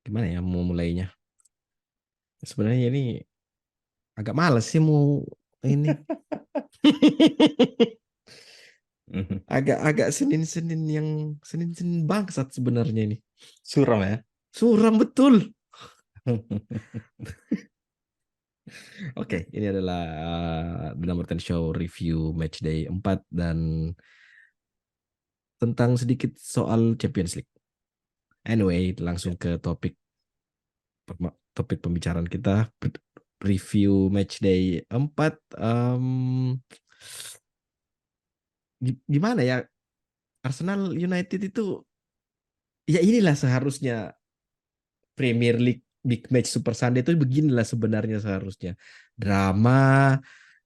gimana ya mau mulainya? Sebenarnya ini agak males sih mau ini. Mhm. Agak-agak Senin-Senin yang Senin-Senin bangsat sebenarnya ini. Suram ya. Suram betul. Oke, ini adalah The Number 10 Show review match day 4 dan tentang sedikit soal Champions League. Anyway, langsung ke topik pembicaraan kita, review match day 4. Gimana ya, Arsenal United itu ya inilah seharusnya Premier League big match Super Sunday itu beginilah sebenarnya seharusnya. Drama,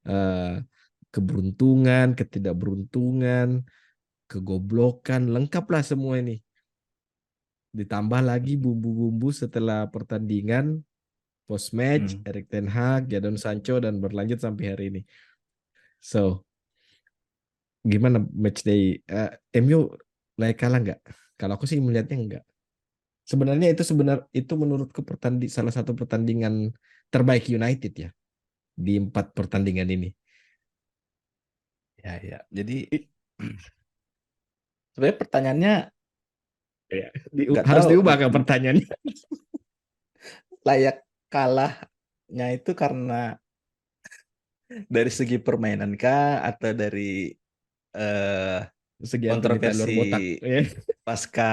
eh, keberuntungan, ketidakberuntungan, kegoblokan, lengkaplah semua ini. Ditambah lagi bumbu-bumbu setelah pertandingan, post match, Hmm. Erik ten Hag, Jadon Sancho, dan berlanjut sampai hari ini. So, gimana match day? MU layak kalah nggak? Kalau aku sih melihatnya nggak. Sebenarnya itu menurutku salah satu pertandingan terbaik United ya di 4 pertandingan ini. Ya, ya. Jadi sebenarnya pertanyaannya Ya, nggak harus tahu diubah ke pertanyaannya. layak kalahnya itu karena dari segi permainan kah atau dari eh, Segi Antonita kontroversi luar botak. Ya, pasca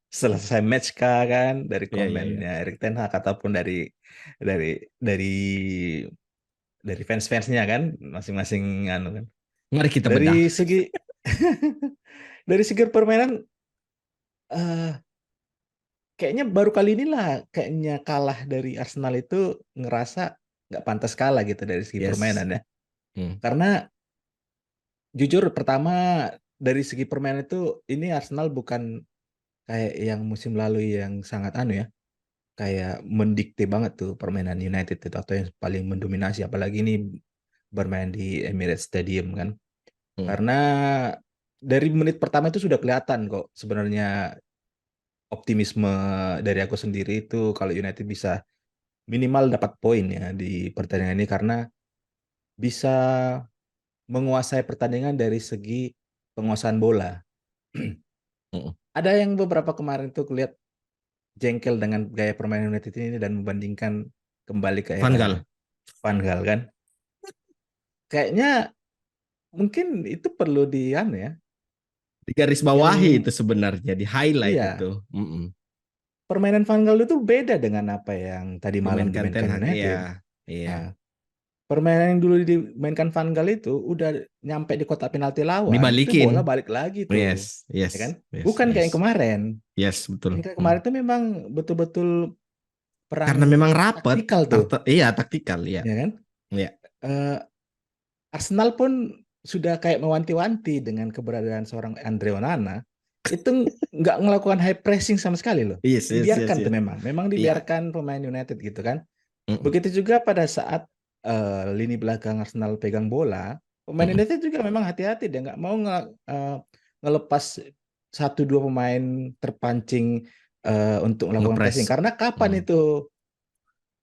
selesai match kah kan dari ya, ya, ya. komennya Erik ten Hag ataupun dari dari dari fans-fansnya kan masing-masing anu kan. Mari kita bedah. Dari segi dari segi permainan eh kayaknya baru kali inilah kayaknya kalah dari Arsenal itu ngerasa nggak pantas kalah gitu dari segi permainan Yes. ya. Hmm. Karena jujur pertama dari segi permainan itu ini Arsenal bukan kayak yang musim lalu yang sangat anu ya, kayak mendikte banget tuh permainan United itu atau yang paling mendominasi apalagi ini bermain di Emirates Stadium kan. Hmm. Karena dari menit pertama itu sudah kelihatan kok sebenarnya optimisme dari aku sendiri itu kalau United bisa minimal dapat poin ya di pertandingan ini karena bisa menguasai pertandingan dari segi penguasaan bola. Hmm. Ada yang beberapa kemarin tuh kulihat jengkel dengan gaya permainan United ini dan membandingkan kembali ke Van era Gaal. Van Gaal kan. Kayaknya mungkin itu perlu ya, Di garis bawahi yang itu sebenarnya, di highlight itu. iya, Mm-mm. permainan Van Gaal itu beda dengan apa yang tadi malam Dimainkan Ten dimainkan Hag. Iya, United. iya. Nah, permainan yang dulu dimainkan Van Gaal itu udah nyampe di kotak penalti lawan, itu bola Dibalikin. balik lagi tuh, Yes, ya kan? yes, yes, Bukan kayak yang yes. kemarin. Yes, Yang betul. kayak Mm. kemarin itu memang betul-betul perang Karena memang rapet, taktikal tuh, iya taktikal, iya. ya kan? Iya. Eh, Arsenal pun sudah kayak mewanti-wanti dengan keberadaan seorang Andre Onana, itu nggak melakukan high pressing sama sekali loh. Yes, yes, yes, Dibiarkan tuh yes. memang Iya. dibiarkan pemain United gitu kan. Mm-mm. Begitu juga pada saat lini belakang Arsenal pegang bola, pemain Mm-mm. United juga memang hati-hati dia nggak mau ngelepas satu dua pemain terpancing untuk melakukan Ngepres. pressing. Karena kapan Mm. itu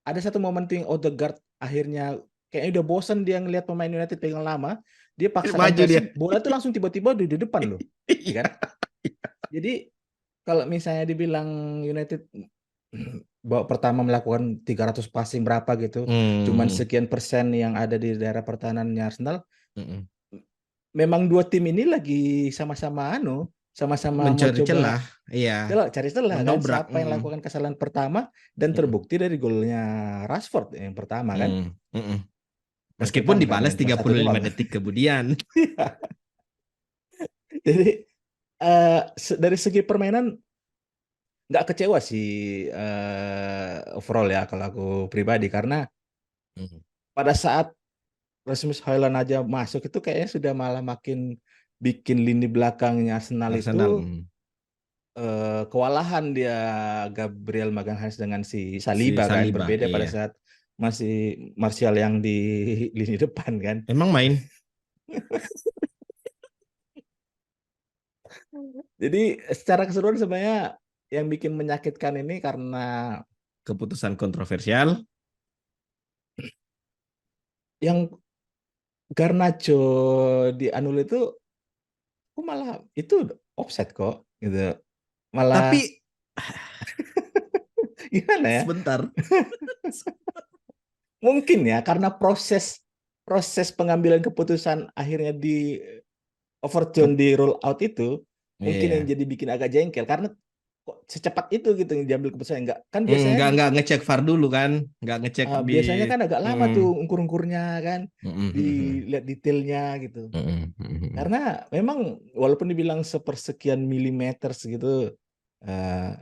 ada satu momen tuh yang Odegaard akhirnya kayaknya udah bosen dia ngelihat pemain United pegang lama, dia paksakan Maju dia. pressing, bola tuh langsung tiba-tiba di depan loh, ya kan? Iya. Jadi kalau misalnya dibilang United bawa pertama melakukan 300 passing berapa gitu, cuman Hmm. sekian persen yang ada di daerah pertahanannya Arsenal, Mm-mm. memang dua tim ini lagi sama-sama sama-sama mau Mencari coba celah. Iya. cari celah kan Mendobrak. siapa yang Mm-mm. lakukan kesalahan pertama dan Mm-mm. terbukti dari golnya Rashford yang pertama kan. Mm. Mm-mm. Yang pertama Meskipun nggak dibalas main cuma 35 1-0. detik kemudian. Jadi dari segi permainan nggak kecewa sih overall ya kalau aku pribadi karena Mm. pada saat Rasmus Højlund aja masuk itu kayaknya sudah malah makin bikin lini belakangnya Arsenal Arsenal. itu kewalahan dia Gabriel Magalhaes dengan si Si Saliba kan Saliba. berbeda pada Iya. saat masih Martial yang di lini depan kan. Emang main. Jadi secara keseluruhan sebenarnya yang bikin menyakitkan ini karena Keputusan kontroversial. yang Garnacho dianulir itu aku malah itu offset kok gitu. Malah Tapi gimana ya? sebentar. Mungkin ya karena proses proses pengambilan keputusan akhirnya di overturn di roll out itu mungkin yang Iya. jadi bikin agak jengkel karena kok secepat itu gitu yang diambil keputusan enggak kan biasanya Nggak ngecek VAR dulu kan, nggak ngecek di. biasanya kan agak lama Hmm. tuh ungkur-ungkurnya kan Mm-mm. dilihat detailnya gitu. Mm-mm. Karena memang walaupun dibilang sepersekian milimeter segitu eh,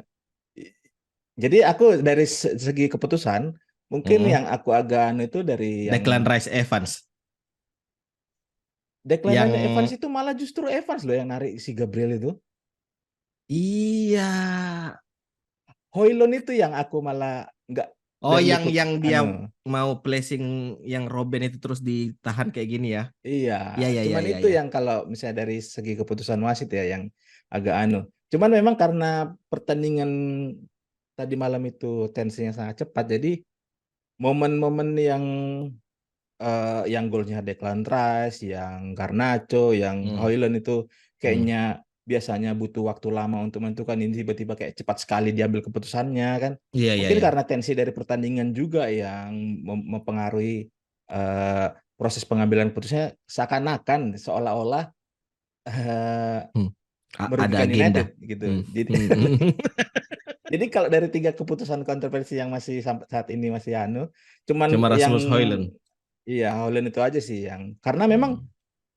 jadi aku dari segi keputusan mungkin Mm-mm. yang aku agak anu itu dari yang Declan Rice Evans Declan yang Rice Evans itu malah justru Evans loh yang narik si Gabriel itu. iya. Hoylund itu yang aku malah nggak Oh, dari yang lutut dia anu. mau placing yang Robben itu terus ditahan kayak gini ya. Iya, Iya, iya, iya, cuman iya, itu iya. yang kalau misalnya dari segi keputusan wasit ya yang agak anu. Cuman memang karena pertandingan tadi malam itu tensinya sangat cepat, jadi momen-momen yang golnya Declan Rice, yang Garnacho, yang Hmm. Højlund itu Hmm. kayaknya biasanya butuh waktu lama untuk menentukan ini tiba-tiba kayak cepat sekali diambil keputusannya kan. Iya, iya, Mungkin iya. karena tensi dari pertandingan juga yang mempengaruhi eh, proses pengambilan keputusannya seakan-akan seolah-olah eh, Hmm. Ada merugikan agenda. United gitu. Hmm. Jadi Hmm. jadi kalau dari tiga keputusan kontroversi yang masih sampai saat ini masih anu, cuman Cuma yang Rasmus Højlund. iya Holland itu aja sih yang karena memang Hmm.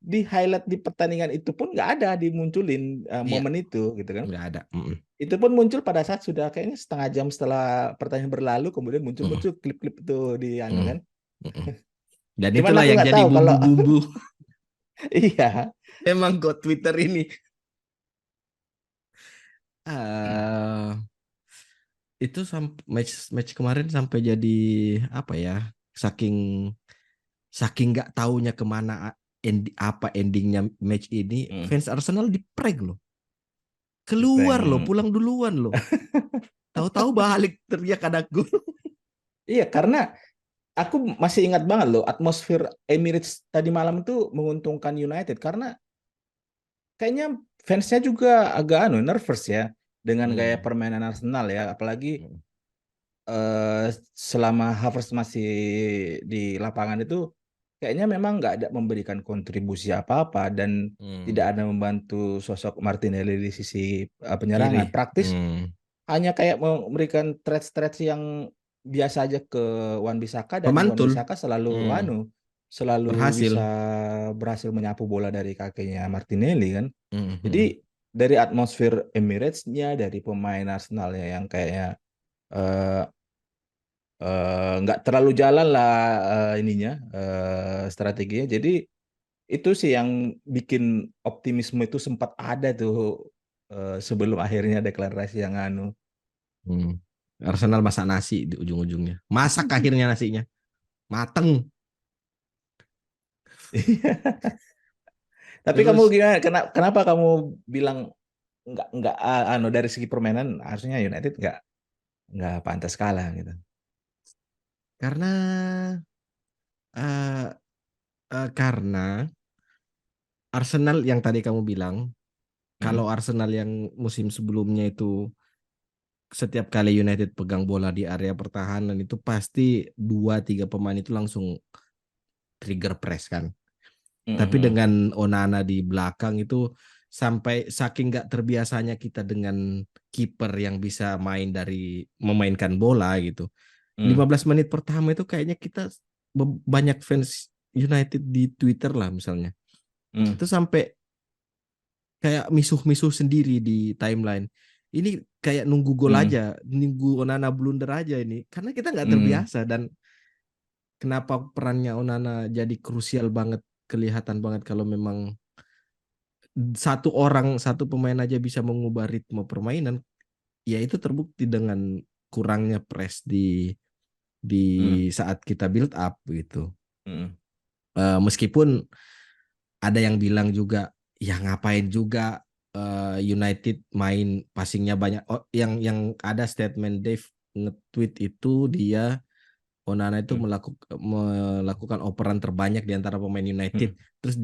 di highlight di pertandingan itu pun nggak ada dimunculin Iya, momen itu gitu kan. nggak ada. Hmm. Itu pun muncul pada saat sudah kayaknya setengah jam setelah pertandingan berlalu kemudian Hmm. muncul-muncul klip-klip itu di anu Hmm. kan. Hmm. Dan Cuman itulah aku yang nggak jadi tahu kalau bumbu-bumbu. iya. Emang kok Twitter ini. Ah, itu match match kemarin sampai jadi apa ya? Saking saking nggak taunya kemana apa endingnya match ini, Hmm, fans Arsenal di prank loh, di prank. keluar loh, pulang duluan loh, tahu-tahu balik teriak ada gol. Iya, karena aku masih ingat banget loh atmosfer Emirates tadi malam itu menguntungkan United karena kayaknya fansnya juga agak anu nervous ya dengan gaya Hmm. permainan Arsenal ya, apalagi Hmm. selama Havertz masih di lapangan itu kayaknya memang nggak ada memberikan kontribusi apa-apa dan tidak Hmm. ada membantu sosok Martinelli di sisi penyerangan. Kiri. Praktis Hmm. hanya kayak memberikan threat-threat yang biasa aja ke Wan Bissaka dan Wan Pemantul. Bissaka selalu Hmm. selalu bisa Berhasil. berhasil menyapu bola dari kakinya Martinelli kan. Hmm. Jadi Hmm. dari atmosfer Emirates-nya, dari pemain Arsenalnya yang kayaknya eh, nggak terlalu jalan lah ininya strateginya. Jadi itu sih yang bikin optimisme itu sempat ada tuh sebelum akhirnya deklarasi yang anu. Hmm. Arsenal masak nasi di ujung-ujungnya, masak akhirnya nasinya mateng. Tapi kamu Terus gimana? Kenapa kamu bilang nggak anu dari segi permainan harusnya United nggak pantas kalah gitu. karena eh, karena Arsenal yang tadi kamu bilang, Mm, kalau Arsenal yang musim sebelumnya itu setiap kali United pegang bola di area pertahanan itu pasti dua tiga pemain itu langsung trigger press kan. mm, Tapi mm, dengan Onana di belakang itu sampai saking nggak terbiasanya kita dengan kiper yang bisa main dari memainkan bola gitu. mm, 15 menit pertama itu kayaknya kita banyak fans United di Twitter lah misalnya. mm, Itu sampai kayak misuh-misuh sendiri di timeline. Ini kayak nunggu gol mm, aja, nunggu Onana blunder aja ini. Karena kita nggak mm, terbiasa dan kenapa perannya Onana jadi krusial banget, kelihatan banget kalau memang satu orang, satu pemain aja bisa mengubah ritme permainan, ya itu terbukti dengan kurangnya press di mm, saat kita build up gitu. mm, Meskipun ada yang bilang juga, ya ngapain juga United main passingnya banyak. Oh, yang ada statement Dave nge-tweet itu dia Onana itu Hmm. melakukan operan terbanyak di antara pemain Hmm. United. Terus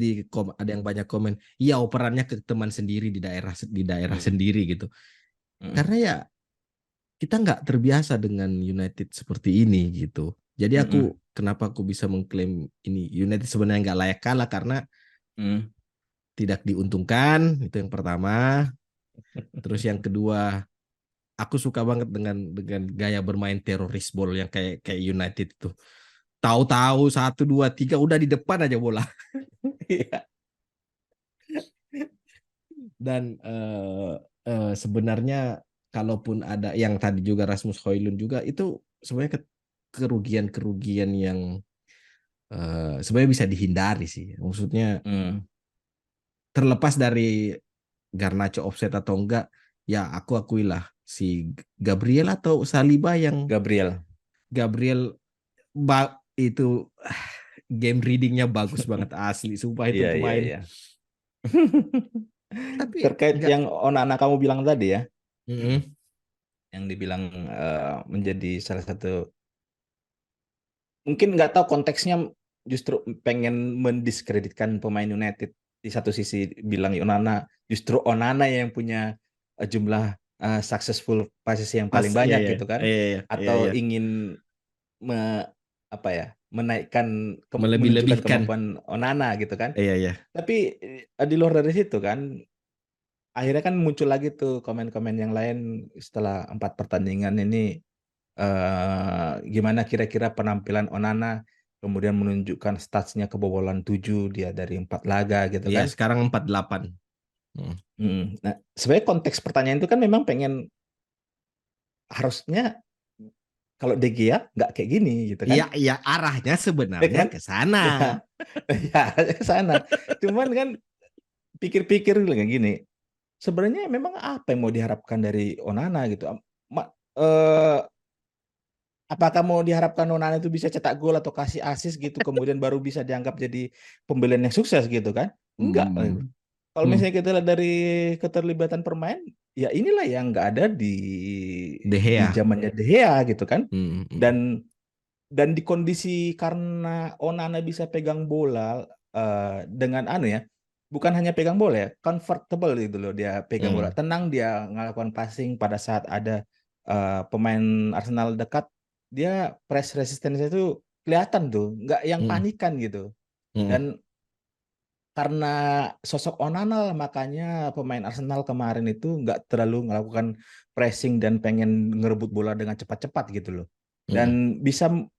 ada yang banyak komen, iya operannya ke teman sendiri di daerah Hmm. sendiri gitu. Hmm. Karena ya kita nggak terbiasa dengan United seperti ini gitu. Jadi Hmm. kenapa aku bisa mengklaim ini United sebenarnya nggak layak kalah karena Hmm. tidak diuntungkan itu yang pertama. Terus yang kedua, aku suka banget dengan gaya bermain teroris ball yang kayak kayak United itu. Tahu-tahu satu dua tiga udah di depan aja bola. Iya. Dan sebenarnya kalaupun ada yang tadi juga Rasmus Højlund juga itu sebenarnya kerugian-kerugian yang sebenarnya bisa dihindari sih. Maksudnya Hmm. terlepas dari Garnacho offset atau enggak, ya aku akuilah si Gabriel atau Saliba yang Gabriel. Gabriel itu game readingnya bagus banget asli, sumpah itu Iya, iya, pemain. iya. Tapi Terkait enggak. yang Onana kamu bilang tadi ya, Mm-mm. yang dibilang menjadi salah satu, mungkin nggak tahu konteksnya, justru pengen mendiskreditkan pemain United. Di satu sisi bilang Onana, justru Onana yang punya jumlah successful passes yang Pas paling iya banyak iya gitu kan, iya iya iya atau iya. ingin apa ya, menaikkan menunjukkan Melebih-lebihkan. kemampuan Onana gitu kan. Iya iya. Tapi di luar dari situ kan, akhirnya kan muncul lagi tuh komen-komen yang lain setelah 4 pertandingan ini, gimana kira-kira penampilan Onana, kemudian menunjukkan statsnya kebobolan 7 dia dari 4 laga gitu Iya kan. sekarang 48. Mm. Nah, sebenarnya konteks pertanyaan itu kan memang pengen, harusnya kalau De Gea nggak kayak gini gitu kan. Iya iya arahnya Ya sebenarnya kan? ke sana. Ya, ya ke sana. Cuman kan pikir-pikir kayak gini, sebenarnya memang apa yang mau diharapkan dari Onana gitu? Eh, Apakah mau diharapkan Onana itu bisa cetak gol atau kasih assist gitu, kemudian baru bisa dianggap jadi pembelian yang sukses gitu kan? Enggak. Hmm. Kalau Hmm. misalnya kita lihat dari keterlibatan permain, ya inilah yang nggak ada De di Gea. zamannya De Gea gitu kan. Hmm. Hmm. Dan di kondisi karena Onana bisa pegang bola dengan ya, bukan hanya pegang bola ya, comfortable gitu loh dia pegang bola, Hmm. tenang dia ngelakukan passing pada saat ada pemain Arsenal dekat, dia press resistance itu kelihatan tuh, nggak yang Hmm. panikan gitu. Hmm. Dan karena sosok Onana lah, makanya pemain Arsenal kemarin itu nggak terlalu melakukan pressing dan pengen ngerebut bola dengan cepat-cepat gitu loh. Dan Hmm.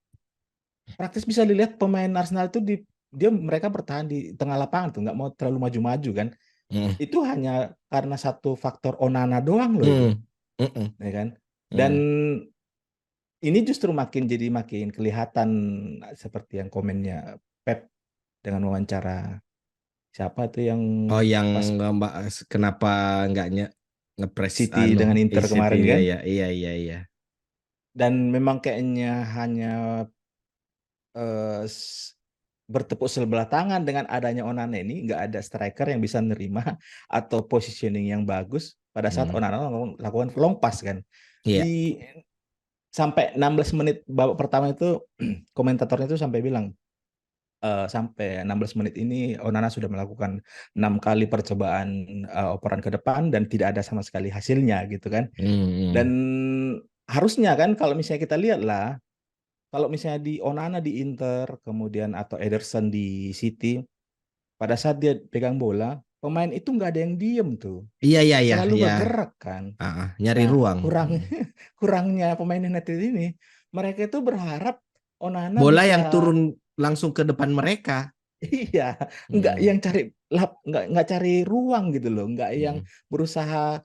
praktis bisa dilihat pemain Arsenal itu mereka bertahan di tengah lapangan tuh, nggak mau terlalu maju-maju kan. Hmm. Itu hanya karena satu faktor Onana doang loh itu, Hmm. Hmm. ya kan. Dan Hmm. ini justru makin kelihatan seperti yang komennya Pep dengan wawancara siapa tuh yang Oh yang pas Mbak kenapa nggak ngepres City dengan Inter ICT kemarin ya kan. ya iya iya iya. Dan memang kayaknya hanya eh, s- bertepuk sebelah tangan dengan adanya Onana ini, nggak ada striker yang bisa nerima atau positioning yang bagus pada saat Hmm. Onana lakukan long pass kan. Iya. Di sampai 16 menit babak pertama itu komentatornya itu sampai bilang, sampai 16 menit ini Onana sudah melakukan 6 kali percobaan operan ke depan dan tidak ada sama sekali hasilnya gitu kan. Dan Hmm. harusnya kan kalau misalnya kita lihat lah, kalau misalnya di Onana di Inter, kemudian atau Ederson di City, pada saat dia pegang bola, pemain itu nggak ada yang diem tuh, Iya iya iya selalu iya. bergerak kan. Nyari Nah, ruang. Hmm. kurangnya pemain United ini, mereka itu berharap Onana Bola bisa, yang turun langsung ke depan mereka. iya, nggak Hmm. yang cari nggak cari ruang gitu loh, nggak yang Hmm. berusaha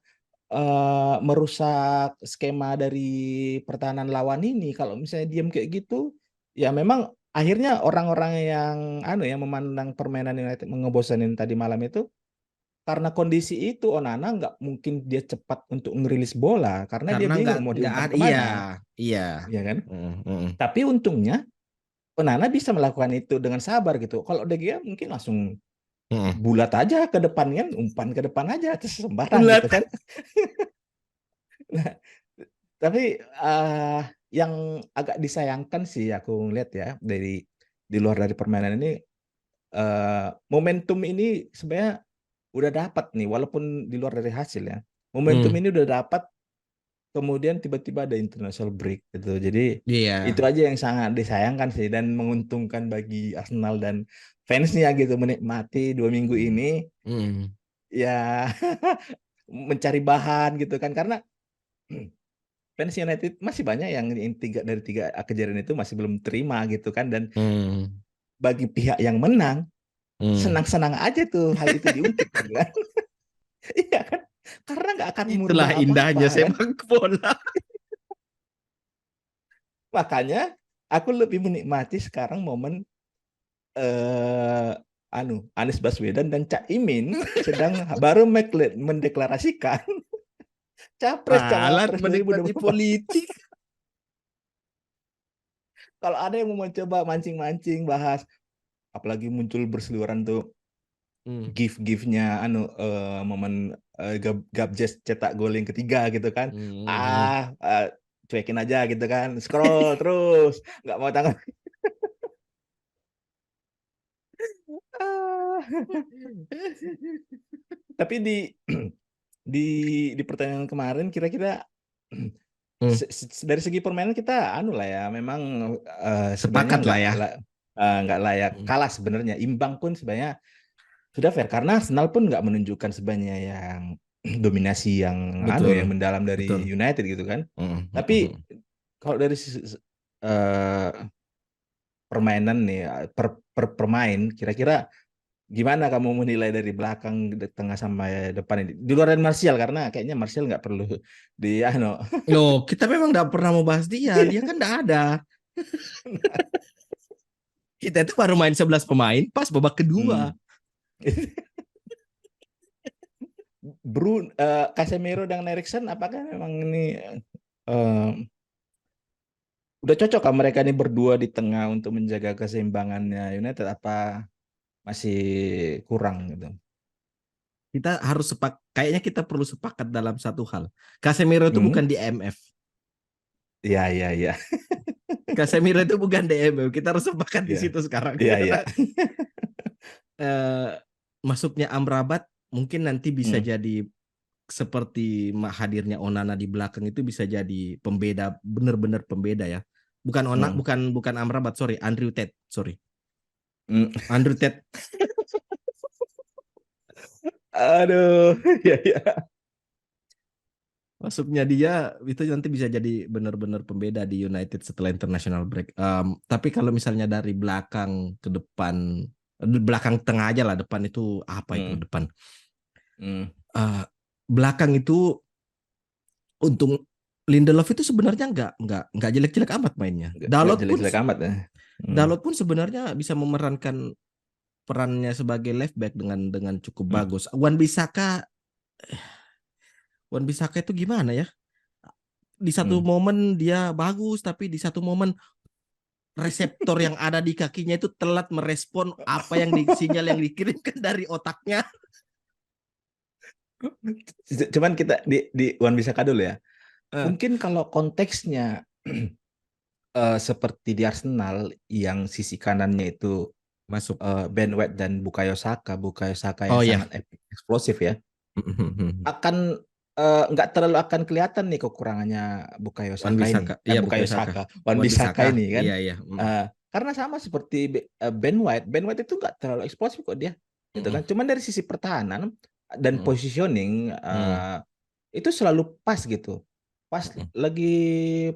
merusak skema dari pertahanan lawan ini. Kalau misalnya diam kayak gitu, ya memang akhirnya orang-orang yang yang memandang permainan United ngebosenin tadi malam itu, karena kondisi itu Onana nggak mungkin dia cepat untuk ngerilis bola karena dia Karena bingung mau nggak diumpan ada iya kemana, iya. ya kan? Hmm. Hmm. Tapi untungnya Onana bisa melakukan itu dengan sabar gitu. Kalau De Gea mungkin langsung Mm. bulat aja ke depan kan, umpan ke depan aja terus sembarang Bulat. gitu kan. Nah, tapi yang agak disayangkan sih aku ngeliat ya dari di luar dari permainan ini, momentum ini sebenarnya udah dapat nih walaupun di luar dari hasil ya. Momentum Hmm. ini udah dapat, kemudian tiba-tiba ada international break gitu. Jadi itu Iya. aja yang sangat disayangkan sih dan menguntungkan bagi Arsenal dan fansnya gitu menikmati 2 minggu Hmm. ini Hmm. ya mencari bahan gitu kan, karena fans United masih banyak yang tiga dari tiga kejadian itu masih belum terima gitu kan, dan Hmm. bagi pihak yang menang Hmm. senang-senang aja tuh hal itu diungkit gitu kan. Iya kan, karena nggak akan Itulah merubah apa-apa indahnya kan. sepak bola. Makanya aku lebih menikmati sekarang momen eh Anies Baswedan dan Cak Imin sedang baru mendeklarasikan capres Malah cawapres menikmati 2024. politik. Kalau ada yang mau mencoba mancing-mancing bahas, apalagi muncul berseliweran tuh Hmm. gif-gifnya momen Gabjes cetak gol yang ketiga gitu kan. Hmm. Ah, ah, cuekin aja gitu kan. Scroll terus, nggak mau tanggung. Ah. Tapi di di di pertandingan kemarin kira-kira Hmm. dari segi permainan kita anu lah ya, memang sebenarnya Sepakat lah ya. nggak layak Hmm. kalah sebenarnya. Imbang pun sebenarnya sudah fair karena Arsenal pun nggak menunjukkan sebenarnya yang dominasi yang yang Betul. mendalam dari Betul. United gitu kan. Hmm. Hmm. Tapi Hmm. kalau dari sisi permainan nih per pemain, kira-kira gimana kamu menilai dari belakang, tengah sampai depan ini? Di luar dari Martial karena kayaknya Martial nggak perlu di Loh, kita memang nggak pernah mau bahas dia. Dia kan nggak ada. Kita itu baru main 11 pemain pas babak kedua. Hmm. Casemiro dan Eriksen apakah memang ini eh, udah cocok kah mereka ini berdua di tengah untuk menjaga keseimbangannya United, apa masih kurang gitu? Kita harus kayaknya kita perlu sepakat dalam satu hal. Casemiro itu Hmm? bukan di MF. Iya, iya, iya. Casemiro itu bukan DMF. Kita harus sepakat di Iya, situ sekarang. iya, iya. eh, Masuknya Amrabat mungkin nanti bisa Hmm. jadi seperti hadirnya Onana di belakang itu bisa jadi pembeda, benar-benar pembeda ya. Bukan Hmm. bukan Amrabat, sorry, Andrew Tate, sorry. Hmm. Andrew Tate Aduh, iya, iya. masuknya dia itu nanti bisa jadi benar-benar pembeda di United setelah international break. Tapi kalau misalnya dari belakang ke depan, belakang tengah aja lah, depan itu apa itu Hmm. depan? Hmm. Eh, Belakang itu untung Lindelof itu sebenarnya nggak jelek-jelek amat mainnya. Nggak jelek-jelek amat ya. Hmm. Dalot pun sebenarnya bisa memerankan perannya sebagai left back dengan cukup Hmm. bagus. Wan Bisaka itu gimana ya? Di satu Hmm. momen dia bagus, tapi di satu momen reseptor yang ada di kakinya itu telat merespon apa yang sinyal yang dikirimkan dari otaknya. Cuman kita di Wan Bisaka dulu ya. Eh, Mungkin kalau konteksnya seperti di Arsenal yang sisi kanannya itu Masuk. Ben White dan Bukayo Saka yang Oh ya. sangat eksplosif ya, akan nggak terlalu akan kelihatan nih kekurangannya Bukayo Wan Saka Bisaka. ini, Iya Bukayo Bukayo Saka. Saka, Wan Wan Bissaka Bisaka. ini kan. Iya iya. Karena sama seperti Ben White itu nggak terlalu eksplosif kok dia, gitu kan. Cuman dari sisi pertahanan dan positioning itu selalu pas gitu. Pas lagi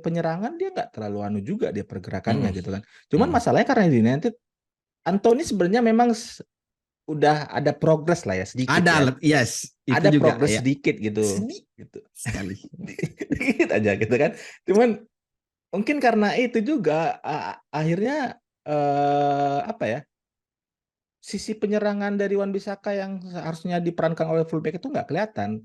penyerangan dia nggak terlalu anu juga dia pergerakannya gitu kan. Cuman masalahnya karena di United, Anthony sebenarnya memang udah ada progres lah ya sedikit Ada ya. alat, yes, itu Ada juga progres ya. sedikit gitu. Sedih Gitu. sekali. Dikit aja gitu kan. Cuman mungkin karena itu juga akhirnya apa ya? Sisi penyerangan dari Wan Bissaka yang seharusnya diperankan oleh fullback itu nggak kelihatan.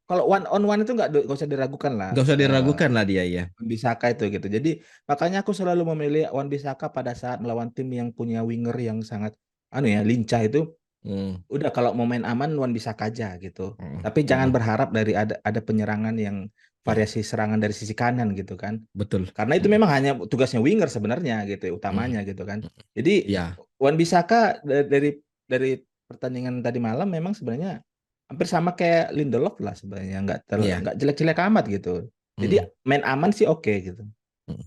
Kalau one on one itu nggak usah diragukan lah. Nggak usah diragukan lah dia ya. Wan Bissaka itu gitu. Jadi makanya aku selalu memilih Wan Bissaka pada saat melawan tim yang punya winger yang sangat lincah itu. Hmm. Udah kalau mau main aman Wan-Bissaka aja gitu. Hmm. Tapi jangan Hmm. berharap dari ada penyerangan yang Hmm. variasi serangan dari sisi kanan gitu kan. Betul. Karena itu Hmm. memang hanya tugasnya winger sebenarnya gitu, Hmm. utamanya gitu kan. Hmm. Jadi Ya, Wan-Bissaka dari pertandingan tadi malam memang sebenarnya hampir sama kayak Lindelof lah sebenarnya, iya. nggak jelek-jelek amat gitu. Jadi Hmm. main aman sih oke gitu. Hmm.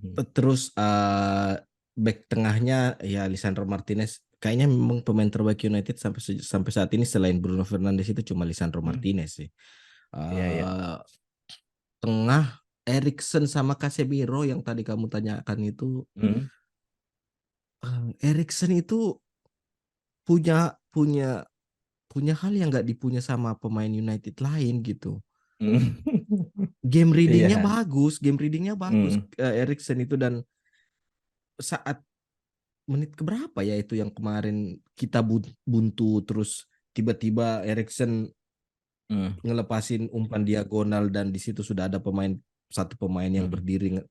Hmm. Terus back tengahnya ya Lisandro Martinez kayaknya memang pemain terbaik United sampai saat ini selain Bruno Fernandes itu cuma Lisandro Hmm. Martinez sih. Iya, iya. Eh, Tengah Erikson sama Casemiro yang tadi kamu tanyakan itu, Hmm. Erikson itu punya punya punya hal yang nggak dipunya sama pemain United lain gitu. Hmm. Iya. Game readingnya bagus Hmm. Erikson itu. Dan saat menit keberapa ya itu yang kemarin kita buntu terus tiba-tiba Erikson Hmm. ngelepasin umpan diagonal dan di situ sudah ada satu pemain yang Hmm. berdiri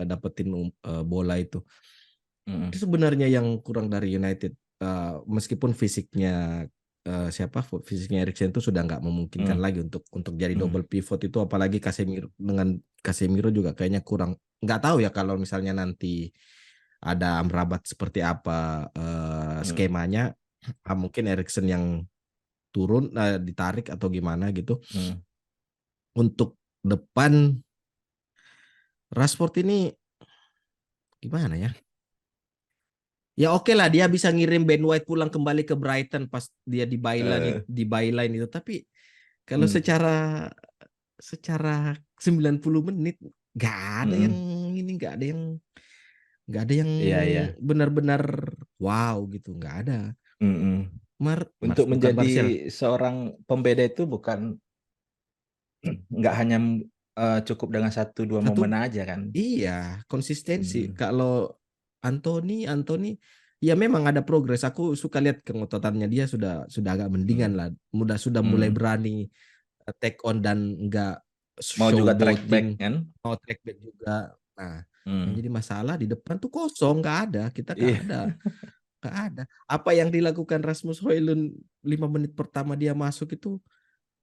dapetin bola itu. Hmm. Itu sebenarnya yang kurang dari United. Meskipun fisiknya Eriksen itu sudah nggak memungkinkan Hmm. lagi untuk jadi Hmm. double pivot itu, apalagi Casemiro juga kayaknya kurang. Nggak tahu ya kalau misalnya nanti ada Amrabat seperti apa Hmm. skemanya. Mungkin Eriksen yang turun ditarik atau gimana gitu. Hmm. Untuk depan Rashford ini gimana ya? Ya oke lah dia bisa ngirim Ben White pulang kembali ke Brighton pas dia Eh. di byline itu. Tapi kalau Hmm. secara 90 menit nggak ada yang Hmm. nggak ada yang Iya, iya. benar-benar wow gitu, nggak ada. Hmm. Untuk Bukan menjadi Martial. seorang pembeda itu nggak hanya cukup dengan satu dua Satu, momen aja kan. iya, konsistensi. Hmm. Kalau Anthony ya memang ada progres. Aku suka lihat kengototannya dia sudah agak mendingan Hmm. lah. Sudah mulai Hmm. berani take on dan enggak Mau juga track back showboating, kan. mau track back juga. Nah, yang Hmm. jadi masalah di depan tuh kosong, nggak ada. Kita nggak Iya. ada, nggak ada. Apa yang dilakukan Rasmus Højlund 5 menit pertama dia masuk itu,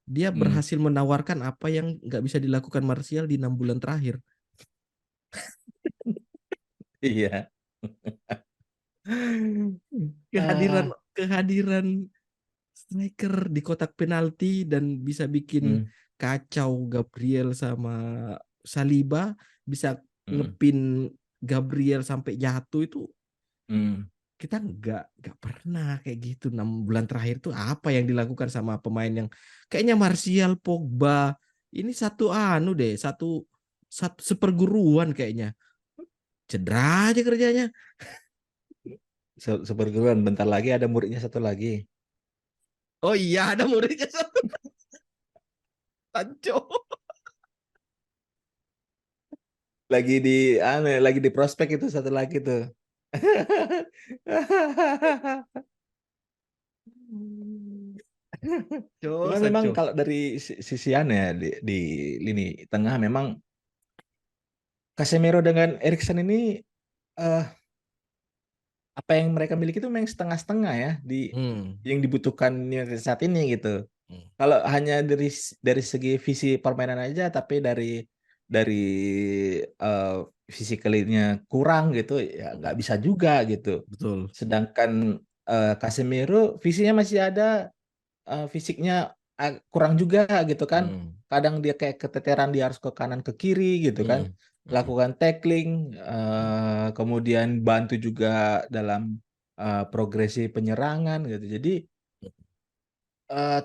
dia Hmm. berhasil menawarkan apa yang nggak bisa dilakukan Martial di 6 bulan terakhir. Iya. Kehadiran Ah. kehadiran striker di kotak penalti dan bisa bikin Hmm. kacau Gabriel sama Saliba, bisa Hmm. ngepin Gabriel sampai jatuh itu. Hmm. Kita nggak pernah kayak gitu. 6 bulan terakhir tuh apa yang dilakukan sama pemain yang kayaknya Martial, Pogba ini satu seperguruan kayaknya, cedera aja kerjanya. Seperguruan bentar lagi ada muridnya satu lagi. Oh iya, ada muridnya satu, Sancho. Lagi di prospek itu satu lagi tuh. Cuman memang Sancho. kalau dari sisi ya di lini tengah memang Casemiro dengan Erikson ini eh, apa yang mereka miliki itu memang setengah-setengah ya di Hmm. yang dibutuhkan United saat ini gitu. Hmm. Kalau hanya dari segi visi permainan aja, tapi dari eh, physically-nya kurang gitu, ya nggak bisa juga gitu. Betul. Sedangkan Casemiro visinya masih ada, fisiknya kurang juga gitu kan. Hmm. Kadang dia kayak keteteran, dia harus ke kanan ke kiri gitu kan. Hmm. Hmm. Lakukan tackling, Hmm. kemudian bantu juga dalam progresi penyerangan gitu. Jadi eh,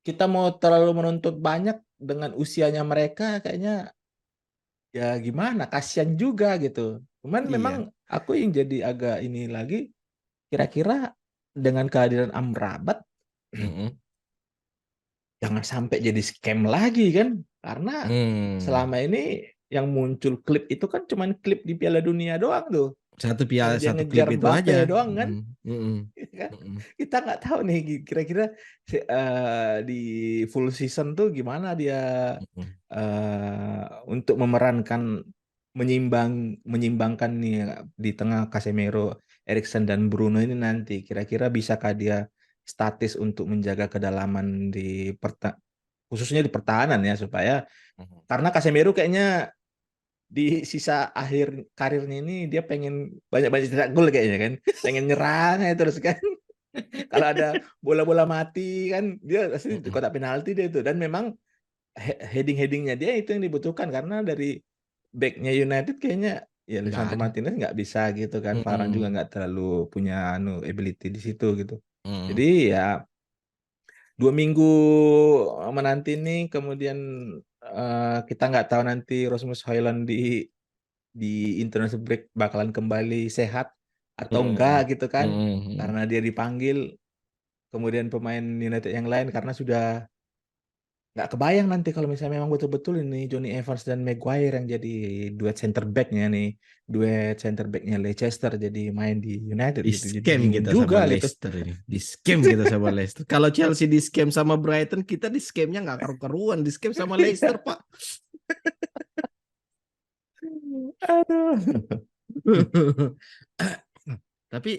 kita mau terlalu menuntut banyak dengan usianya mereka kayaknya ya gimana, kasihan juga gitu. Cuman memang Iya. aku yang jadi agak ini lagi, kira-kira dengan kehadiran Amrabat Hmm. jangan sampai jadi scam lagi kan, karena Hmm. selama ini yang muncul klip itu kan cuman klip di Piala Dunia doang tuh, yang dia Satu klip ngejar itu aja. Mbappe doang kan. Hmm. Hmm. Kan Hmm. kita nggak tahu nih kira-kira di full season tuh gimana dia Hmm. untuk memerankan menyimbangkan nih di tengah Casemiro, Eriksen dan Bruno ini nanti kira-kira bisakah dia statis untuk menjaga kedalaman di khususnya di pertahanan ya supaya karena Casemiro kayaknya di sisa akhir karirnya ini dia pengen banyak-banyak cetak gol kayaknya kan, pengen nyerang aja terus kan. Kalau ada bola-bola mati kan dia pasti di kotak penalti dia itu dan memang heading-headingnya dia itu yang dibutuhkan karena dari backnya United kayaknya ya Nggak Lisandro ada. Martinez nggak bisa gitu kan, Varane juga nggak terlalu punya ability di situ gitu. Jadi ya 2 minggu menanti nih kemudian kita nggak tahu nanti Rasmus Højlund di international break bakalan kembali sehat atau enggak gitu kan karena dia dipanggil kemudian pemain United yang lain karena sudah nggak kebayang nanti kalau misalnya memang betul-betul ini Johnny Evans dan Maguire yang jadi duet center backnya Leicester jadi main di United Di gitu jadi scam bingung kita juga sama gitu. Leicester ini. Di scam kita sama Leicester. Kalau Chelsea di scam sama Brighton, kita di scamnya nggak karu-karuan. Di scam sama Leicester, Pak. Aduh. Tapi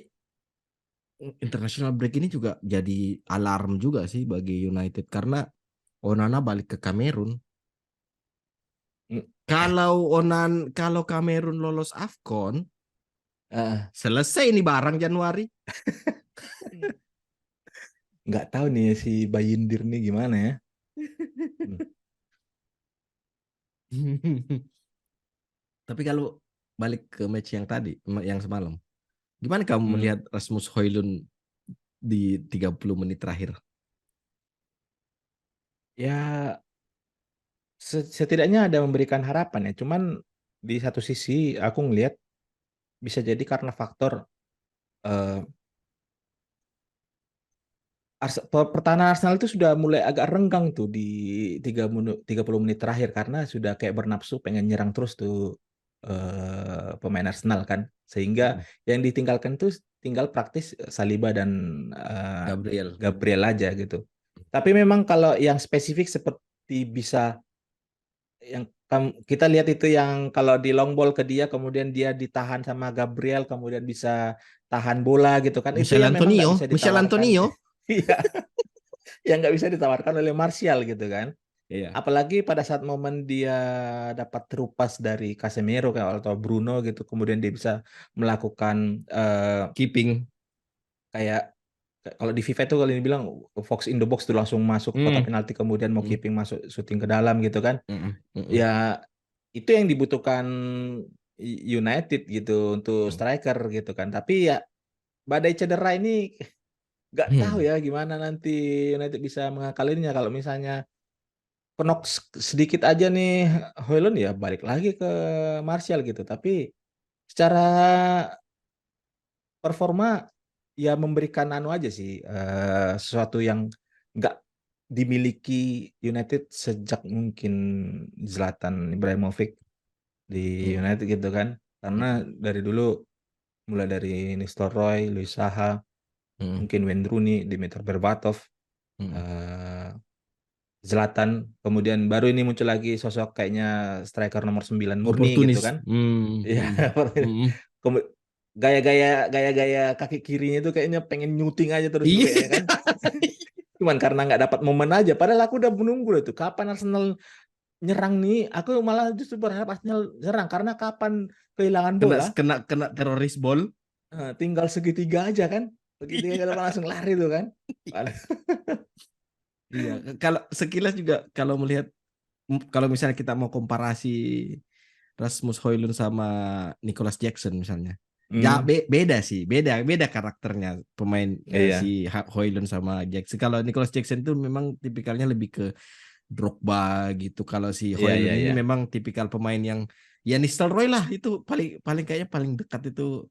international break ini juga jadi alarm juga sih bagi United karena Onana balik ke Kamerun. Kalau Kamerun lolos AFCON, Ah, selesai ini barang Januari. nggak tahu nih si Bayindir nih gimana ya. Hmm. Tapi kalau balik ke match yang tadi, yang semalam, gimana kamu Hmm. melihat Rasmus Højlund di 30 menit terakhir? Ya setidaknya ada memberikan harapan ya. Cuman di satu sisi aku ngelihat bisa jadi karena faktor eh, pertahanan Arsenal itu sudah mulai agak renggang tuh di 30 menit terakhir karena sudah kayak bernafsu pengen nyerang terus tuh pemain Arsenal kan. Sehingga yang ditinggalkan tuh tinggal praktis Saliba dan Gabriel. Gabriel aja gitu. Tapi memang kalau yang spesifik seperti bisa yang kita lihat itu yang kalau di long ball ke dia kemudian dia ditahan sama Gabriel kemudian bisa tahan bola gitu kan itu yang memang nggak bisa Michel ditawarkan. Antonio. Iya, yang nggak bisa ditawarkan oleh Martial gitu kan. Iya. Apalagi pada saat momen dia dapat terupas dari Casemiro kayak atau Bruno gitu, kemudian dia bisa melakukan Keeping. kayak kalau di FIFA itu kalau ini bilang Fox in the box tuh langsung masuk ke kotak Hmm. penalti kemudian mau Hmm. keeping masuk syuting ke dalam gitu kan. Hmm. Hmm. Ya itu yang dibutuhkan United gitu untuk Hmm. striker gitu kan. Tapi ya badai cedera ini nggak tahu Hmm. ya gimana nanti United bisa mengakalinya kalau misalnya knock sedikit aja nih Højlund ya balik lagi ke Martial gitu. Tapi secara performa ya memberikan anu aja sih sesuatu yang nggak dimiliki United sejak mungkin Zlatan Ibrahimovic di Hmm. United gitu kan. Karena dari dulu mulai dari Nistelrooy, Luis Saha, Hmm. mungkin Wayne Rooney, Dimitar Berbatov, Hmm. eh, Zlatan, kemudian baru ini muncul lagi sosok kayaknya striker nomor 9 murni gitu Oportunis. kan. Hmm. Iya, Hmm. Hmm. Kemu- gaya-gaya kaki kirinya itu kayaknya pengen nyuting aja terus tuh Iya. kayaknya kan. Cuman karena nggak dapat momen aja. Padahal aku udah menunggu itu kapan Arsenal nyerang nih. Aku malah justru berharap Arsenal nyerang karena kapan kehilangan kena bola, kena kena teroris ball. tinggal segitiga aja kan. Segitiga ke depan langsung lari tuh kan. Iya, kalau sekilas juga kalau melihat kalau misalnya kita mau komparasi Rasmus Højlund sama Nicholas Jackson misalnya. Ya Hmm, beda sih, beda beda karakternya pemain iya, si Højlund sama Jackson. Kalau Nicholas Jackson tuh memang tipikalnya lebih ke Drogba gitu. Kalau si iya, iya, Højlund ini iya. memang tipikal pemain yang ya Nistelrooy lah itu paling paling kayaknya paling dekat itu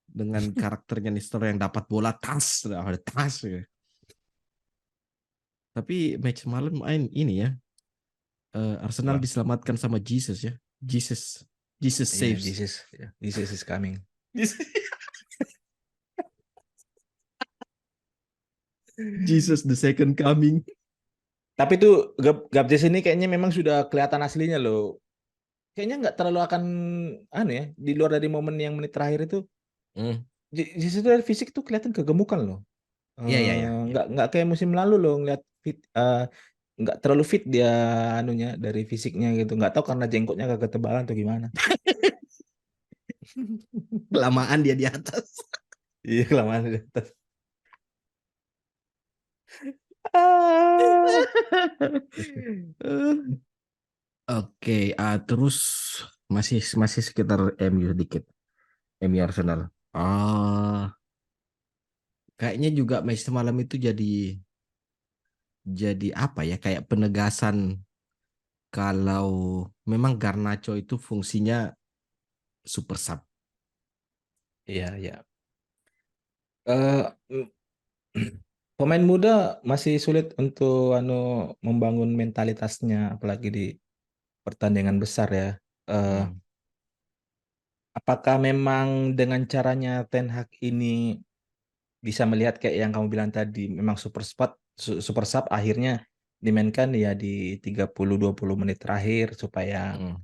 dengan karakternya Nistelrooy yang dapat bola ada tas ya. Tapi match malam main ini ya Arsenal Apa? diselamatkan sama Jesus ya. Jesus. Jesus Iya, saves. this is coming. Jesus the second coming. Tapi tuh Gabjes ini kayaknya memang sudah kelihatan aslinya loh. kayaknya nggak terlalu akan ya, di luar dari momen yang menit terakhir itu Hmm. di situ dari fisik tuh kelihatan kegemukan loh. Iya, iya, iya. Iya. Nggak kayak musim lalu loh ngeliat fit, nggak terlalu fit dia anunya dari fisiknya gitu. Nggak tahu karena jenggotnya agak ketebalan atau gimana. Kelamaan dia di atas. Iya kelamaan di atas. Ah. Oke, terus masih masih sekitar MU dikit. MU Arsenal. Ah, kayaknya juga match semalam itu jadi apa ya? Kayak penegasan kalau memang Garnacho itu fungsinya super sub. Iya, iya. Eh, mm, Pemain muda masih sulit untuk membangun mentalitasnya, apalagi di pertandingan besar ya. Eh, Hmm. apakah memang dengan caranya Ten Hag ini bisa melihat kayak yang kamu bilang tadi, memang super sub akhirnya dimainkan ya di 30-20 menit terakhir supaya Hmm.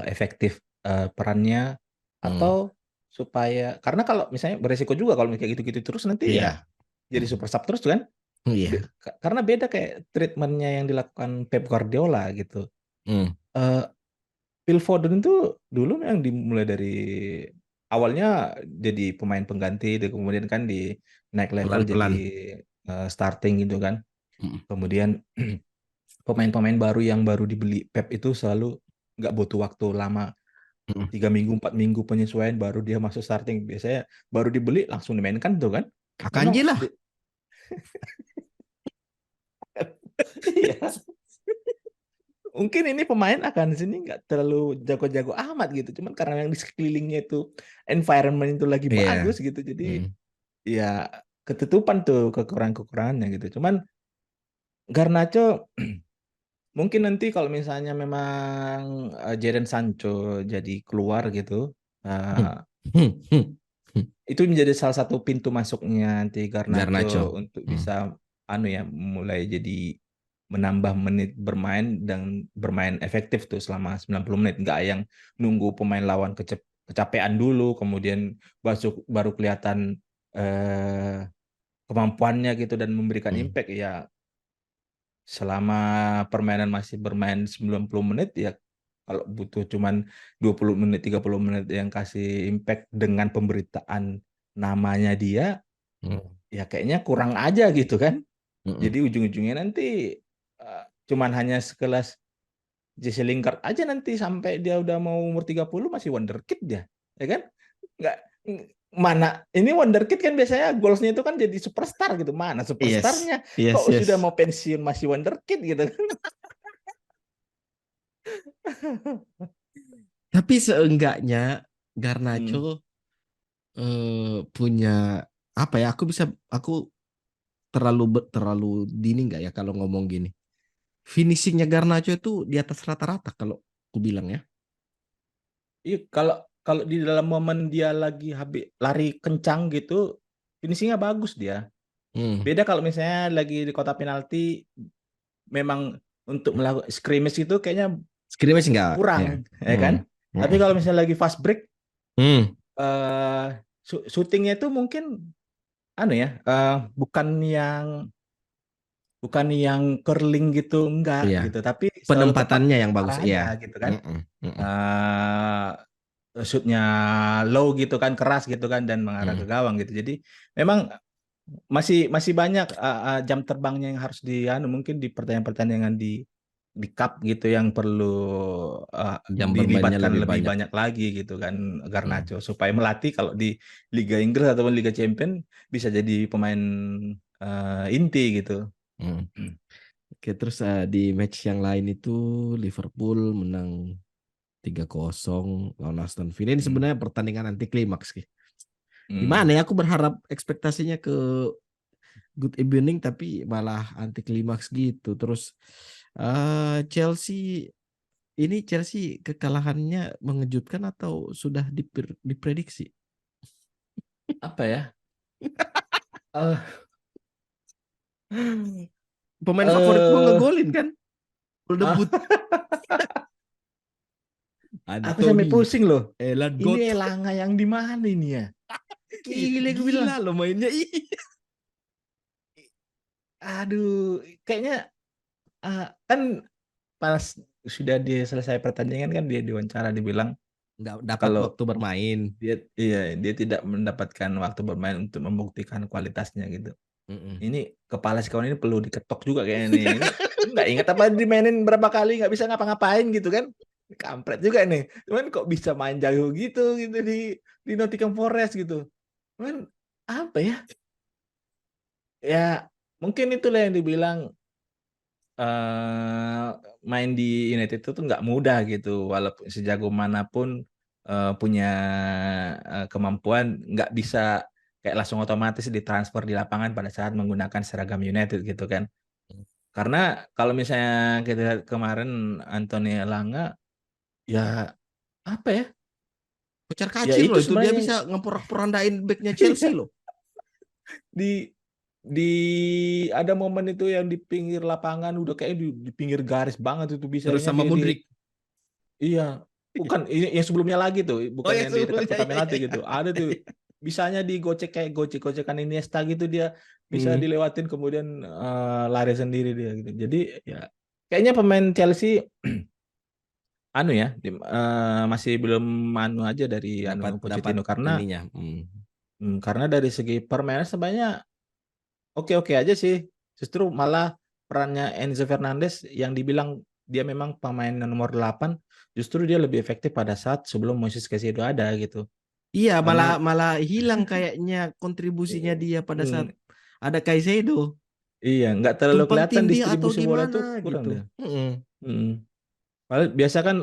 efektif perannya, Hmm. atau supaya karena kalau misalnya beresiko juga kalau kayak gitu-gitu terus nanti ya Iya. jadi super sub terus kan. Iya. Karena beda kayak treatmentnya yang dilakukan Pep Guardiola gitu. Hmm. Eh, Phil Foden itu dulu yang dimulai dari awalnya jadi pemain pengganti, dan kemudian kan di naik level jadi Pelan-pelan. starting gitu kan. Hmm. Kemudian pemain-pemain baru yang baru dibeli Pep itu selalu nggak butuh waktu lama, Hmm. 3 minggu 4 minggu penyesuaian baru dia masuk starting. Biasanya baru dibeli langsung dimainkan tuh kan. Memang Akanji lah. iya. Mungkin ini pemain akan sini nggak terlalu jago-jago amat gitu, cuman karena yang di sekelilingnya itu environment itu lagi Iya. bagus gitu, jadi Hmm. ya ketutupan tuh kekurangan-kekurangannya gitu. Cuman Garnacho mungkin nanti kalau misalnya memang Jadon Sancho jadi keluar gitu, Hmm. eh, Hmm. Hmm. Hmm. itu menjadi salah satu pintu masuknya nanti Garnacho Garnacho. untuk Hmm. bisa mulai jadi menambah menit bermain dan bermain efektif tuh selama 90 menit, nggak yang nunggu pemain lawan kecapean dulu kemudian baru kelihatan eh, kemampuannya gitu dan memberikan Hmm. impact ya. Selama permainan masih bermain 90 menit ya, kalau butuh cuman 20 menit 30 menit yang kasih impact dengan pemberitaan namanya dia, Hmm. ya kayaknya kurang aja gitu kan. Hmm. Jadi ujung-ujungnya nanti eh, cuman hanya sekelas Jesse Lingard aja nanti sampai dia udah mau umur 30 masih wonderkid dia. Ya kan? Nggak mana ini wonderkid kan biasanya goalsnya itu kan jadi superstar gitu. Mana Yes. superstarnya? Kok Yes, sudah yes. mau pensiun masih wonderkid gitu kan? Tapi seenggaknya Hmm. Garnacho punya apa ya? Aku terlalu dini nggak ya kalau ngomong gini. Finishingnya Garnacho itu di atas rata-rata kalau aku bilang ya. Iya, kalau kalau di dalam momen dia lagi habis lari kencang gitu, finishingnya bagus dia. Hmm. Beda kalau misalnya lagi di kotak penalti, memang untuk melakukan scrimmage itu kayaknya Scrimmage enggak kurang, ya. ya kan? Hmm. Tapi Hmm. kalau misalnya lagi fast break, Hmm. eh syutingnya itu mungkin ya, bukan yang curling gitu, enggak Iya. gitu, tapi selalu tepat Penempatannya yang bagus. Iya. arahnya gitu kan. Mm-mm. Mm-mm. eh Shootnya low gitu kan, keras gitu kan, dan mengarah ke Mm. gawang gitu. Jadi memang masih masih banyak jam terbangnya yang harus mungkin di pertandingan-pertandingan di cup gitu yang perlu uh, Jam bermainnya dilibatkan lebih lebih banyak. banyak lagi gitu kan Hmm. Garnacho, supaya melatih kalau di Liga Inggris ataupun Liga Champion bisa jadi pemain inti gitu. Hmm. Oke, terus di match yang lain itu Liverpool menang 3-0 lawan Aston Villa. Ini Hmm. sebenarnya pertandingan anti klimaks. Gimana Hmm. ya? Aku berharap ekspektasinya ke good evening tapi malah anti klimaks gitu. Terus Chelsea Chelsea kekalahannya mengejutkan atau sudah diprediksi? Apa ya? Eh Pemain favorit gua eh ngegolin kan? Gol debut. Aku sampai Anthony, pusing loh. Elan Ini Goto. Elanga yang di mana ini ya? Gila gue bilang. Gila loh mainnya. Aduh, kayaknya kan pas sudah dia selesai pertandingan kan dia diwawancara dibilang Nggak dapat kalau waktu bermain. dia tidak mendapatkan waktu bermain untuk membuktikan kualitasnya gitu. Mm-mm. Ini kepala si kawan ini perlu diketok juga kayaknya nih. Ini nggak ingat apa dimainin berapa kali nggak bisa ngapa-ngapain gitu kan? Kampret juga nih. Cuman kok bisa main jauh gitu di Nottingham Forest gitu. Cuman apa ya? Ya mungkin itulah yang dibilang eh main di United itu tuh nggak mudah gitu. Walaupun sejago manapun punya kemampuan nggak bisa kayak langsung otomatis ditransfer di lapangan pada saat menggunakan seragam United gitu kan. Karena kalau misalnya kita lihat kemarin Anthony Elanga ya apa ya? Kocar Ya kacir itu loh itu, dia sebenarnya bisa ngeporak-porandain backnya Chelsea loh. di di ada momen itu yang di pinggir lapangan udah kayak di pinggir garis banget itu Terus bisanya sama dia Mudrik. iya bukan ini yang sebelumnya lagi tuh Oh bukan ya yang di dekat sebelumnya kotak ya, penalti ya, gitu ya. ada tuh bisanya digocek kayak gocek-gocekan Iniesta gitu dia bisa Hmm. dilewatin kemudian lari sendiri dia gitu jadi ya kayaknya pemain Chelsea anu ya masih belum anu aja dari anu Dapat dapat Pochettino karena ininya. karena dari segi permainan sebenarnya oke-oke aja sih. Justru malah perannya Enzo Fernandez yang dibilang dia memang pemain nomor 8, justru dia lebih efektif pada saat sebelum Moises Caicedo ada gitu. Iya, malah Karena malah hilang kayaknya kontribusinya mm, dia pada saat mm, ada Caicedo. iya nggak terlalu Tumpang kelihatan tindih atau distribusi bola gimana tuh kurang gitu. deh. Mm-mm. Mm. Padahal biasa kan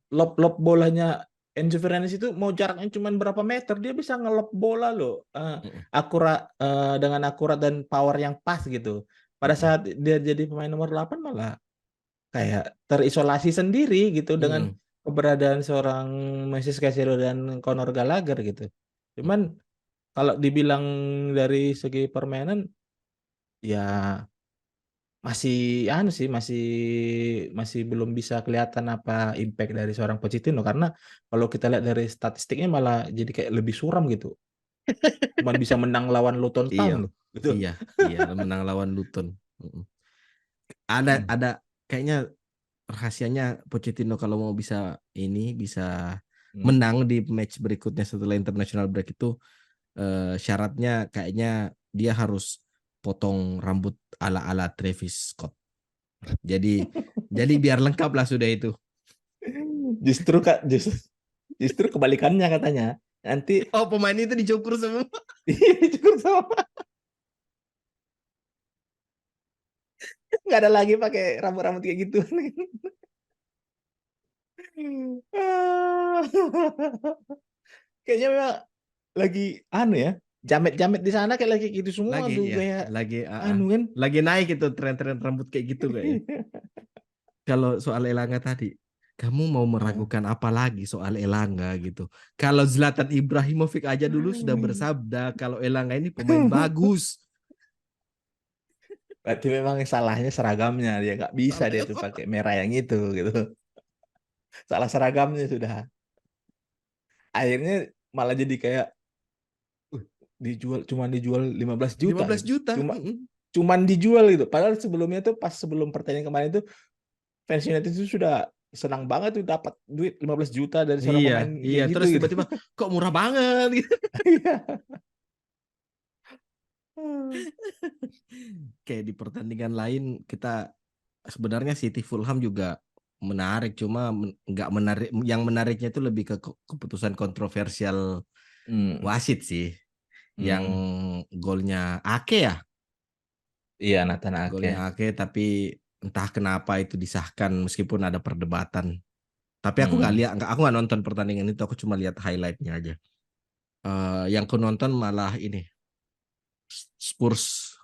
lob bolanya Enzo Fernandez itu mau jaraknya cuma berapa meter dia bisa ngelob bola loh Mm-mm. akurat dengan akurat dan power yang pas gitu. Pada Mm-mm. saat dia jadi pemain nomor 8 malah kayak terisolasi sendiri gitu dengan Mm-mm. keberadaan seorang Moises Caicedo dan Conor Gallagher gitu. Cuman kalau dibilang dari segi permainan ya masih anu sih masih masih belum bisa kelihatan apa impact dari seorang Pochettino karena kalau kita lihat dari statistiknya malah jadi kayak lebih suram gitu. Cuman bisa menang lawan Luton Iya, Town loh gitu. iya, iya, menang lawan Luton. Mm-mm. Ada kayaknya rahasianya Pochettino kalau mau bisa ini bisa Hmm. menang di match berikutnya setelah international break itu, syaratnya kayaknya dia harus potong rambut ala-ala Travis Scott. Jadi jadi biar lengkap lah sudah itu. Justru Kak justru kebalikannya katanya. Nanti Oh, pemain itu dicukur semua. cukup sama nggak ada lagi pakai rambut-rambut kayak gitu. Kayaknya memang lagi anu ya, jamet-jamet di sana kayak lagi gitu semua Lagi tuh ya, kayak lagi anu kan. lagi naik itu tren-tren rambut kayak gitu kayaknya. Kalau soal Elanga tadi, kamu mau meragukan apa lagi soal Elanga gitu? Kalau Zlatan Ibrahimovic aja dulu sudah bersabda kalau Elanga ini pemain bagus. Berarti memang salahnya seragamnya dia nggak bisa dia tuh pakai merah yang itu gitu. Salah seragamnya sudah. Akhirnya malah jadi kayak "Uh, dijual 15 juta 15 gitu. juta. Cuman dijual gitu. Padahal sebelumnya tuh pas sebelum pertandingan kemarin itu fans United itu sudah senang banget tuh dapat duit 15 juta dari seorang Iya, pemain iya. kayak gitu Terus gitu. tiba-tiba kok murah banget gitu. Iya. Kayak di pertandingan lain kita sebenarnya City Fulham juga menarik, cuma nggak menarik. Yang menariknya itu lebih ke keputusan kontroversial Hmm. wasit sih. Yang Hmm. golnya Ake ya, Iya, Nathan Ake. golnya Ake, tapi entah kenapa itu disahkan meskipun ada perdebatan. Tapi aku nggak Hmm. lihat, aku nggak nonton pertandingan itu, aku cuma lihat highlightnya aja. Yang ku nonton malah ini Spurs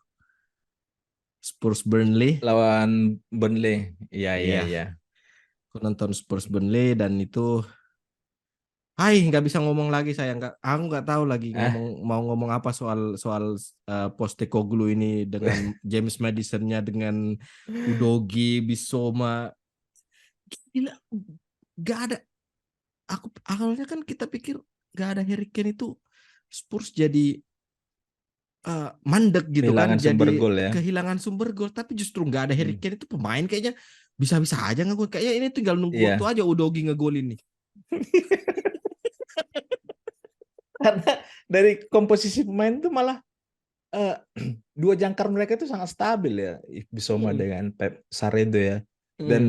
Spurs Burnley. Lawan Burnley. Iya, iya, Iya, iya. aku nonton Spurs Burnley dan itu, hai nggak bisa ngomong lagi saya nggak, aku nggak tahu lagi Ah, mau ngomong apa soal soal Postecoglou ini dengan James Madison-nya dengan Udogi, Bisoma, gila, nggak ada. aku awalnya kan kita pikir nggak ada Harry Kane itu Spurs jadi mandek gitu kan, Kehilangan sumber jadi gol ya. kehilangan sumber gol, tapi justru nggak ada Harry Hmm. Kane itu pemain kayaknya bisa-bisa aja ngegol, kayaknya ini tinggal nunggu waktu Iya. aja Udogi ngegolin nih. Karena dari komposisi pemain tuh malah eh, dua jangkar mereka itu sangat stabil ya, Bissouma Mm, dengan Pep Saredo ya. mm, Dan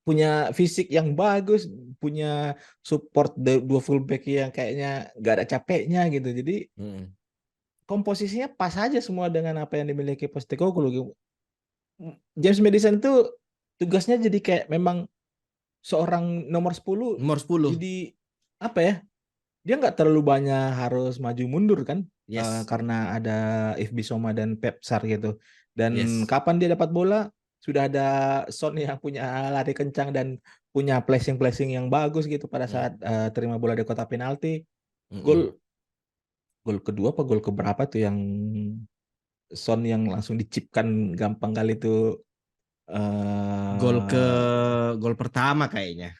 punya fisik yang bagus, punya support dua fullback yang kayaknya nggak ada capeknya gitu. Jadi mm. komposisinya pas aja semua dengan apa yang dimiliki Postecoglou. James Maddison tuh tugasnya jadi kayak memang seorang nomor 10, Nomor 10. jadi apa ya? Dia nggak terlalu banyak harus maju mundur kan, Yes. karena ada Yves Bissouma dan Pep Sar gitu. Dan Yes. kapan dia dapat bola sudah ada Son yang punya lari kencang dan punya placing yang bagus gitu pada Mm, saat terima bola di kotak penalti. mm-mm. Gol gol kedua apa gol keberapa tuh yang Son yang langsung dicipkan gampang kali tuh, Gol ke eh gol pertama kayaknya.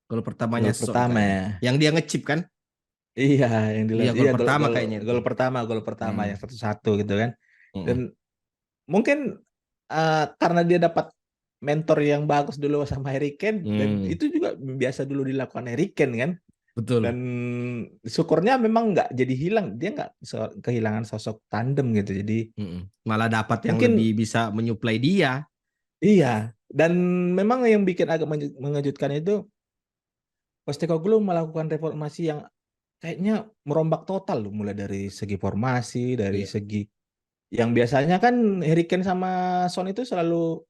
Gol pertamanya gol Son pertama kayaknya. ya. Yang dia ngechip kan? Iya, yang Iya, dilihat. gol Iya, gol pertama gol kayaknya itu. gol pertama Mm, yang 1-1 gitu kan. Dan mm-mm. mungkin karena dia dapat mentor yang bagus dulu sama Harry Kane, dan Mm, itu juga biasa dulu dilakukan Harry Kane kan. Dan betul. syukurnya memang nggak jadi hilang, dia nggak kehilangan sosok tandem gitu. Jadi Mm-mm. Malah dapat yang lebih mungkin bisa menyuplai dia. iya. Dan memang yang bikin agak mengejutkan itu Postecoglou melakukan reformasi yang kayaknya merombak total loh, mulai dari segi formasi, dari Iya. segi yang biasanya kan Harry Kane sama Son itu selalu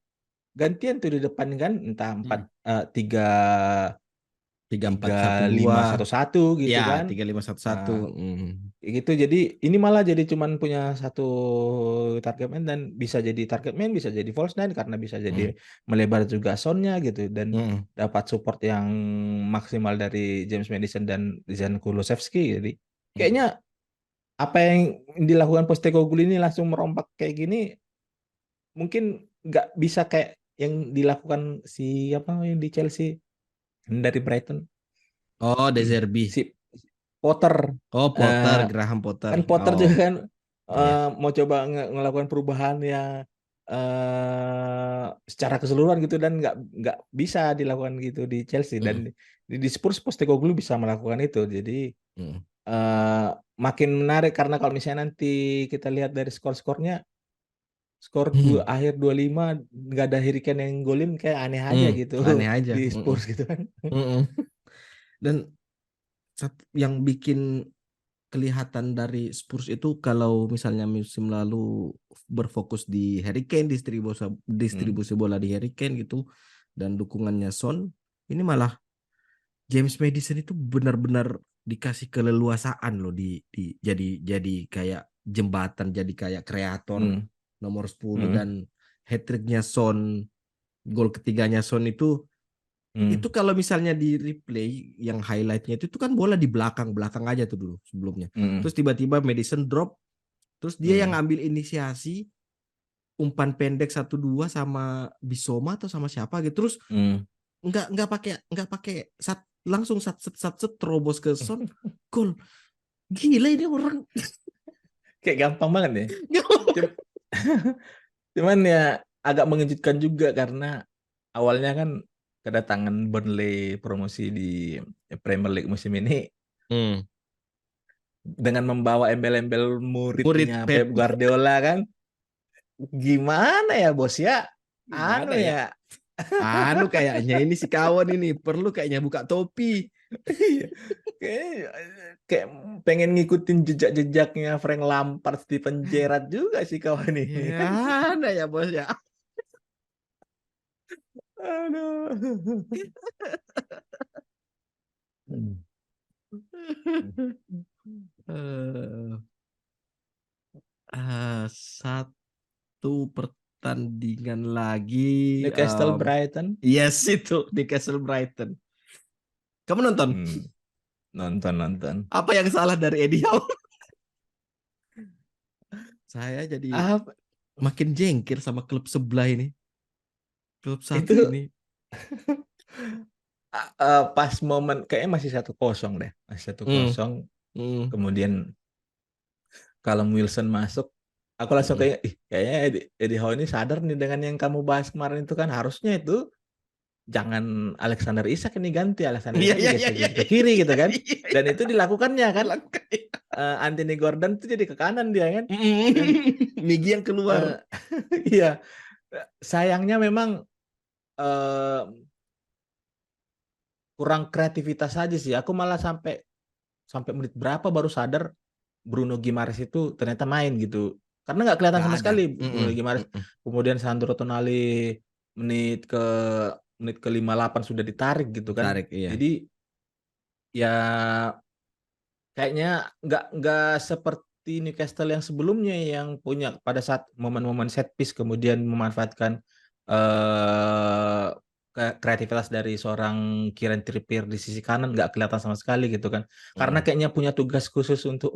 gantian tuh di depan kan, entah empat, Mm. tiga Tiga empat tiga satu lima dua. satu satu gitu Ya, kan. 3511. Nah, Mm. kayak gitu, jadi ini malah jadi cuman punya satu target man, dan bisa jadi target man, bisa jadi false nine karena bisa jadi Mm. melebar juga sonnya gitu, dan Mm. dapat support yang maksimal dari James Maddison dan Dejan Kulusevski. Jadi Mm. kayaknya apa yang dilakukan Postecoglou ini langsung merombak kayak gini, mungkin nggak bisa kayak yang dilakukan si apa yang di Chelsea dari Brighton, Oh, De Zerbi. si Potter. Oh, Potter, Eh, Graham Potter. kan Potter Oh, juga kan iya. mau coba ngelakukan perubahan yang secara keseluruhan gitu, dan nggak bisa dilakukan gitu di Chelsea, dan Mm. di Spurs Postecoglou bisa melakukan itu. Jadi Mm. eh, makin menarik karena kalau misalnya nanti kita lihat dari skor-skornya, skor Mm. akhir 25 nggak ada Harry Kane yang golin, kayak aneh aja Mm. gitu Aneh aja. di Mm-mm. Spurs gitu kan. Mm-mm. Dan yang bikin kelihatan dari Spurs itu kalau misalnya musim lalu berfokus di Harry Kane, Hmm. distribusi bola di Harry Kane gitu dan dukungannya Son, ini malah James Madison itu benar-benar dikasih keleluasaan loh jadi kayak jembatan, jadi kayak kreator Hmm. nomor 10, Hmm. dan hat-tricknya Son, gol ketiganya Son itu Hmm. kalau misalnya di replay yang highlightnya itu kan bola di belakang aja tuh dulu sebelumnya. Hmm. Terus tiba-tiba Madison drop, terus dia yang Hmm. ngambil inisiasi umpan pendek 1-2 sama Bisoma atau sama siapa gitu. Terus Hmm. nggak pakai langsung sat terobos ke Son, gol. Gila ini orang. Kayak gampang banget ya. Cum- Cuman ya agak mengejutkan juga karena awalnya kan kedatangan Burnley promosi di Premier League musim ini Hmm. dengan membawa embel-embel Murid muridnya Pep Pep, Guardiola kan, gimana ya bos ya, anu gimana ya? ya. Anu kayaknya ini si kawan ini perlu kayaknya buka topi. Iya. Kayak kayak pengen ngikutin jejak-jejaknya Frank Lampard, Steven Gerrard juga sih kawan ini kan. Gimana ya bos ya? Aduh. Hmm. Eh, satu pertandingan lagi. Newcastle Brighton. Yes, itu di Castle Brighton. Kamu nonton? Hmm. Nonton. Apa yang salah dari Eddie Howe? Saya jadi Apa makin jengkir sama klub sebelah ini. Klub satu itu ini. Pas momen kayaknya masih 1-0 deh, masih satu Hmm, kosong. hmm, Kemudian Callum Wilson masuk, aku langsung hmm. kayak, ih, kayaknya Eddie Howe ini sadar nih dengan yang kamu bahas kemarin itu kan, harusnya itu jangan Alexander Isak ini ganti, Alexander Iya, Isak iya, iya, iya, ke kiri gitu iya, kan, iya, iya. dan itu dilakukannya kan. Dilakukan. Anthony Gordon tuh jadi ke kanan dia kan, dan Migi yang keluar. eh, iya, sayangnya memang eh, kurang kreativitas aja sih. Aku malah sampai sampai menit berapa baru sadar Bruno Gimares itu ternyata main gitu. Karena nggak kelihatan Nggak sama ada. sekali Bruno Mm-mm, Gimares. mm-mm. Kemudian Sandro Tonali menit ke menit ke 58 sudah ditarik gitu kan. Tarik, iya. Jadi ya kayaknya nggak seperti Newcastle yang sebelumnya yang punya pada saat momen-momen set piece kemudian memanfaatkan eh kreativitas dari seorang Kieran Trippier di sisi kanan nggak kelihatan sama sekali gitu kan. Karena Mm. kayaknya punya tugas khusus untuk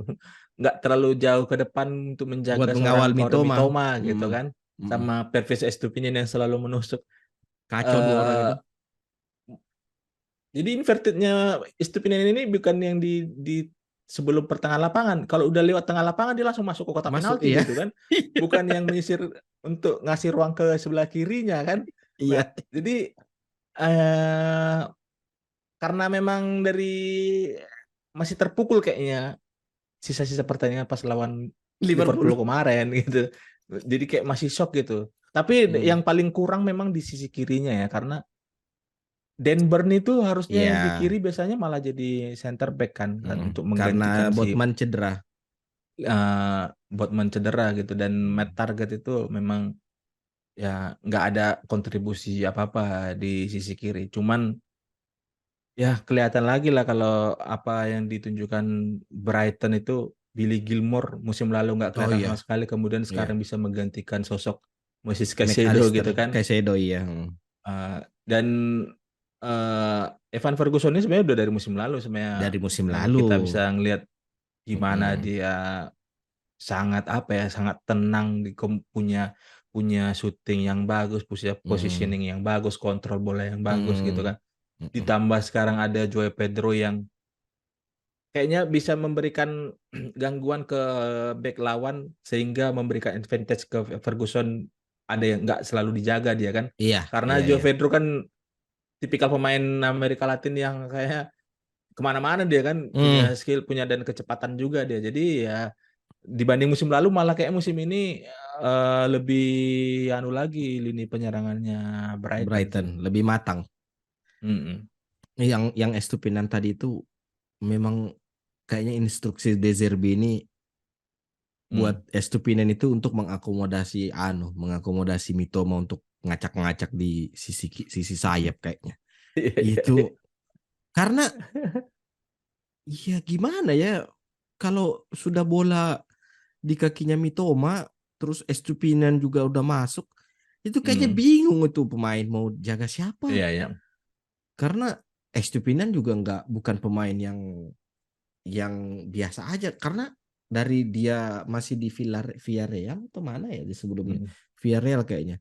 nggak terlalu jauh ke depan untuk Buat menjaga mengawal seorang Kaoru Mitoma. Mitoma gitu Mm-mm, kan. mm-mm. Sama Pervis Estupinan yang selalu menusuk. Kacau dua orang eh itu. Jadi invertednya Estupinan ini bukan yang di sebelum pertengahan lapangan. Kalau udah lewat tengah lapangan dia langsung masuk ke kotak Masuk, penalti iya. gitu kan. Bukan yang menyisir untuk ngasih ruang ke sebelah kirinya kan. Nah, Iya. jadi eh karena memang dari masih terpukul kayaknya sisa-sisa pertandingan pas lawan Liverpool Liverpool. kemarin gitu. Jadi kayak masih shock gitu. Tapi Mm. yang paling kurang memang di sisi kirinya ya, karena Dan Burn itu harusnya Iya. yang di kiri biasanya malah jadi center back kan, Mm-mm. untuk Karena menggantikan si Botman cedera. Botman cedera gitu, dan Matt Mm. Target itu memang ya nggak ada kontribusi apa-apa di sisi kiri. Cuman ya kelihatan lagi lah kalau apa yang ditunjukkan Brighton itu, Billy Gilmore musim lalu nggak Oh kelihatan sama iya, sekali, kemudian sekarang iya. bisa menggantikan sosok Moses Caicedo McAllister, gitu kan. Caicedo, iya. Mm. Dan Evan Ferguson ini sebenarnya udah dari musim lalu sebenarnya, Dari musim kita lalu. bisa ngelihat gimana Mm-mm. dia sangat apa ya, sangat tenang punya punya shooting yang bagus, punya Mm-mm. positioning yang bagus, kontrol bola yang bagus gitu Mm-mm. kan. Mm-mm. Ditambah sekarang ada Joe Pedro yang kayaknya bisa memberikan gangguan ke back lawan sehingga memberikan advantage ke Ferguson, ada yang nggak selalu dijaga dia kan. Iya, Karena iya, Joe iya. Pedro kan tipikal pemain Amerika Latin yang kayak kemana-mana dia kan, Mm. punya skill, punya dan kecepatan juga dia. Jadi ya dibanding musim lalu malah kayak musim ini lebih anu lagi lini penyerangannya Brighton sih. Brighton lebih matang. Mm-mm. Yang Estupinan tadi itu memang kayaknya instruksi De Zerbi ini buat Mm. Estupinan itu untuk mengakomodasi Mitoma untuk ngacak-ngacak di sisi sayap kayaknya. Iya, iya, iya. Itu karena ya gimana ya, kalau sudah bola di kakinya Mitoma terus Estupinan juga udah masuk, itu kayaknya Mm. bingung itu pemain mau jaga siapa. Iya, iya. Karena Estupinan juga nggak bukan pemain yang biasa aja, karena dari dia masih di Villarreal atau mana ya di sebelumnya, Mm. Villarreal kayaknya,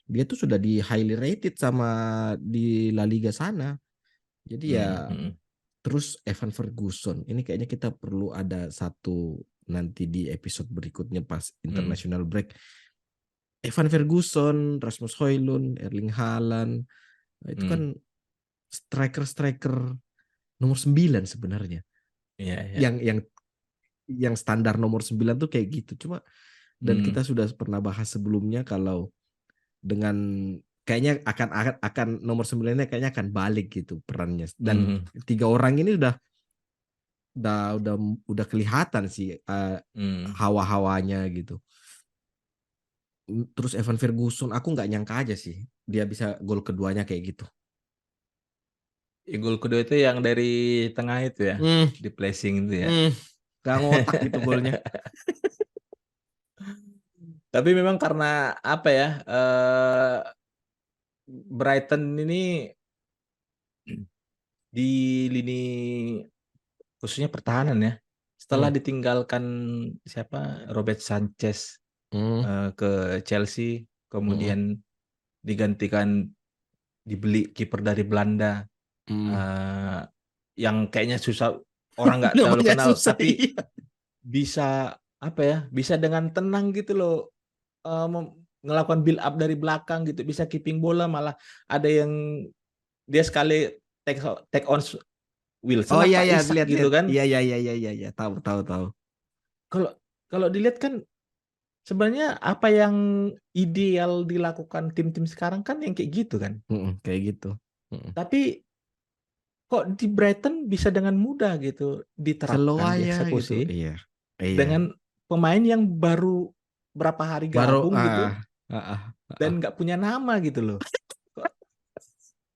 dia tuh sudah di highly rated sama di La Liga sana. Jadi Mm. ya, Mm. terus Evan Ferguson ini kayaknya kita perlu ada satu nanti di episode berikutnya pas Mm. international break. Evan Ferguson, Rasmus Højlund, Erling Haaland, nah, itu kan Mm. striker-striker nomor 9 sebenarnya. Iya, iya. Yang standar nomor 9 tuh kayak gitu. Cuma, dan Mm. kita sudah pernah bahas sebelumnya kalau dengan kayaknya akan nomor 9-nya kayaknya akan balik gitu perannya. Dan Mm. tiga orang ini udah udah udah kelihatan sih Mm. hawa-hawanya gitu. Terus Evan Ferguson, aku nggak nyangka aja sih dia bisa gol keduanya kayak gitu. Gol kedua itu yang dari tengah itu ya, Hmm, di placing itu ya. hmm, gak ngotak gitu golnya. Tapi memang karena apa ya, Brighton ini di lini khususnya pertahanan ya, setelah Hmm, ditinggalkan siapa, Robert Sanchez hmm, ke Chelsea, hmm, kemudian digantikan, dibeli kiper dari Belanda Hmm. eh, yang kayaknya susah, orang nggak terlalu Namanya kenal, susah, tapi iya. bisa apa ya? Bisa dengan tenang gitu loh, ngelakukan build up dari belakang gitu, bisa keeping bola, malah ada yang dia sekali take on Wilson Oh iya apa iya, Isak gitu lihat-lihat. kan. Iya iya iya iya iya iya. Tahu tahu tahu. Kalau kalau dilihat kan sebenarnya apa yang ideal dilakukan tim-tim sekarang kan yang kayak gitu kan. Kayak gitu. Mm-mm. Tapi kok di Brighton bisa dengan mudah gitu Slow diterapkan, aja gitu. dieksekusi Iya. Iya. dengan pemain yang baru berapa hari Baru gabung gitu ah, ah, ah. dan nggak punya nama gitu loh. Kok-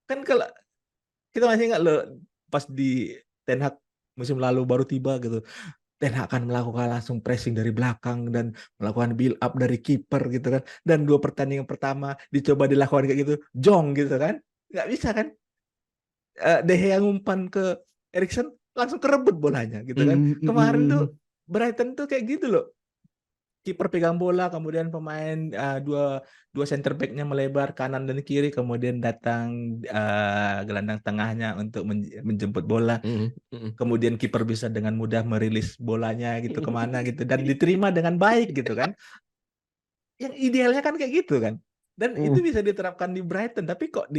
Kan kalau kita masih ingat loh pas di Ten Hag musim lalu baru tiba gitu. Ten Hag akan melakukan langsung pressing dari belakang dan melakukan build up dari kiper gitu kan. Dan 2 pertandingan pertama dicoba dilakukan kayak gitu, jong gitu kan. Nggak bisa kan. De Gea ngumpan ke Erikson langsung kerebut bolanya gitu kan. Mm, mm, Kemarin mm, tuh Brighton tuh kayak gitu loh. Kiper pegang bola, kemudian pemain dua dua center back-nya melebar kanan dan kiri, kemudian datang gelandang tengahnya untuk menjemput bola. mm, mm, mm. Kemudian kiper bisa dengan mudah merilis bolanya gitu kemana gitu dan diterima dengan baik gitu kan. Yang idealnya kan kayak gitu kan. Dan itu Mm, bisa diterapkan di Brighton, tapi kok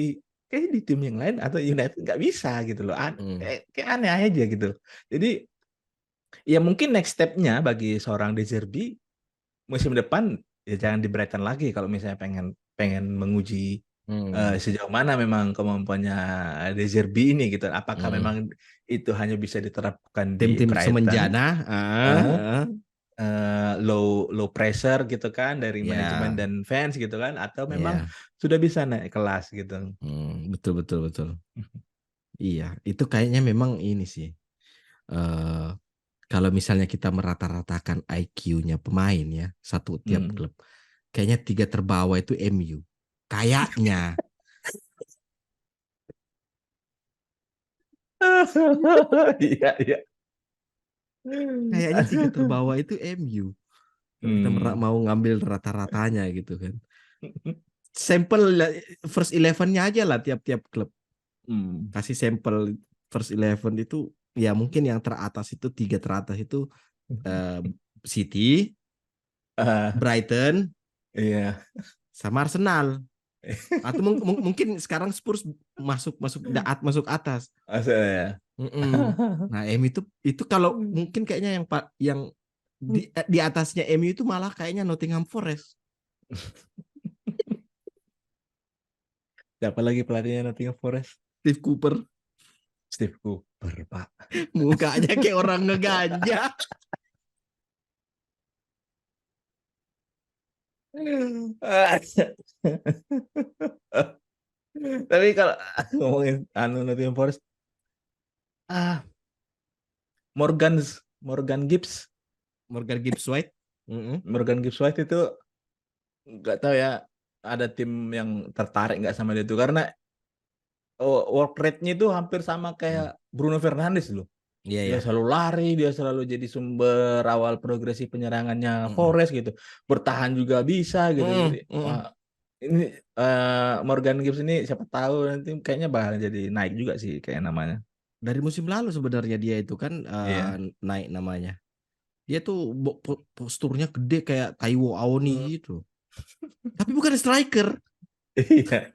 kayak di tim yang lain atau United nggak bisa gitu loh. mm. Kayak aneh aja gitu. Jadi ya mungkin next step-nya bagi seorang De Zerbi musim depan ya jangan di Brighton lagi kalau misalnya pengen pengen menguji Hmm, sejauh mana memang kemampuannya De Zerbi ini gitu. Apakah hmm. memang itu hanya bisa diterapkan di Tim-tim Brighton, semenjana, eh, ah. low low pressure gitu kan dari manajemen Ya, dan fans gitu kan, atau memang ya, sudah bisa naik kelas gitu. betul betul betul. Iya, itu kayaknya memang ini sih. eh Kalau misalnya kita merata-ratakan IQ-nya pemain ya, satu tiap Hmm. klub, kayaknya tiga terbawah itu MU. Kayaknya, Iya, iya. kayaknya tiga terbawah itu MU. Kalau kita Hmm. mau ngambil rata-ratanya gitu kan. Sampel first 11-nya aja lah tiap-tiap klub. Hmm. Kasih sampel first 11 itu ya mungkin yang teratas itu tiga teratas itu eh, City, Ah, Brighton, iya. sama Arsenal. Atau mungkin sekarang Spurs masuk masuk masuk atas. Masa ya. Mm-mm. Nah, MU itu kalau mungkin kayaknya yang di atasnya MU itu malah kayaknya Nottingham Forest. Siapa lagi pelatihnya Nottingham Forest? Steve Cooper, Steve Cooper, Pak. mukanya kayak orang ngeganja. Tapi kalau ngomongin Nottingham Forest, ah Morgan Gibbs, Morgan Gibbs White. Mm-mm. Morgan Gibbs White itu nggak tahu ya ada tim yang tertarik nggak sama dia itu karena work rate-nya itu hampir sama kayak Mm. Bruno Fernandes loh. Iya Dia ya. selalu lari, dia selalu jadi sumber awal progresi penyerangannya Mm-mm. Forest gitu. Bertahan juga bisa gitu. Jadi Mm-mm. Mm-mm. wah, ini Morgan Gibbs ini siapa tahu nanti kayaknya bakal jadi naik juga sih kayak namanya. Dari musim lalu sebenarnya dia itu kan Iya. naik namanya. Dia tuh posturnya gede kayak Taiwo Awoni Hmm. gitu. Tapi bukan striker. Iya.